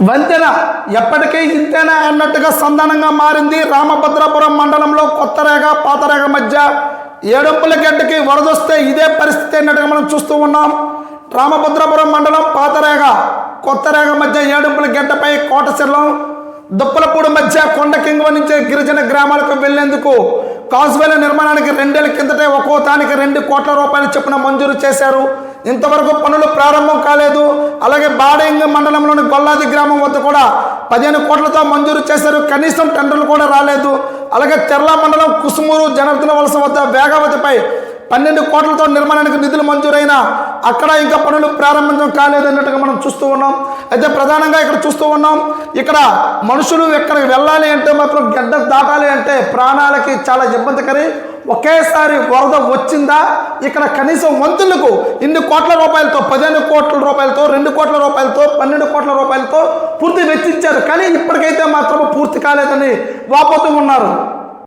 వంతెన ఎప్పటికీ ఇంతేనా అన్నట్టుగా సంధానంగా మారింది. రామభద్రాపురం మండలంలో కొత్తరేగ పాతరేగ మధ్య ఏడుంపుల గడ్డకి వరదొస్తే ఇదే పరిస్థితి అన్నట్టుగా మనం చూస్తూ ఉన్నాం. రామభద్రాపురం మండలం పాతరేగ కొత్తరేగ మధ్య ఏడుంపుల గడ్డపై కోటశిల్లం దుప్పలపూడి మధ్య కొండ కింగువ నుంచి గిరిజన గ్రామాలకు వెళ్లేందుకు కాజ్వేల నిర్మాణానికి 2 ఏళ్ల కిందటే ఒక్కో దానికి 2 కోట్ల రూపాయలు చొప్పున మంజూరు చేశారు. ఇంతవరకు పనులు ప్రారంభం కాలేదు. అలాగే బాడింగ్ మండలంలోని గొల్లాది గ్రామం వద్ద కూడా 15 కోట్లతో మంజూరు చేశారు. కనీసం టెండర్లు కూడా రాలేదు. అలాగే చెర్ల మండలం కుసుమూరు జనార్దన వలస వద్ద వేగావతిపై 12 కోట్లతో నిర్మాణానికి నిధులు మంజూరైనా అక్కడ ఇంకా పనులు ప్రారంభించడం కాలేదన్నట్టుగా మనం చూస్తూ ఉన్నాం. అయితే ప్రధానంగా ఇక్కడ చూస్తూ ఉన్నాం, ఇక్కడ మనుషులు ఎక్కడికి వెళ్ళాలి అంటే మాత్రం గడ్డ దాటాలి అంటే ప్రాణాలకి చాలా ఇబ్బందికరి. ఒకేసారి వరద వచ్చిందా ఇక్కడ కనీసం వంతులకు ఇన్ని కోట్ల రూపాయలతో 15 కోట్ల రూపాయలతో 2 కోట్ల రూపాయలతో 12 కోట్ల రూపాయలతో పూర్తి వెచ్చించారు. కానీ ఇప్పటికైతే మాత్రం పూర్తి కాలేదని వాపోతూ ఉన్నారు.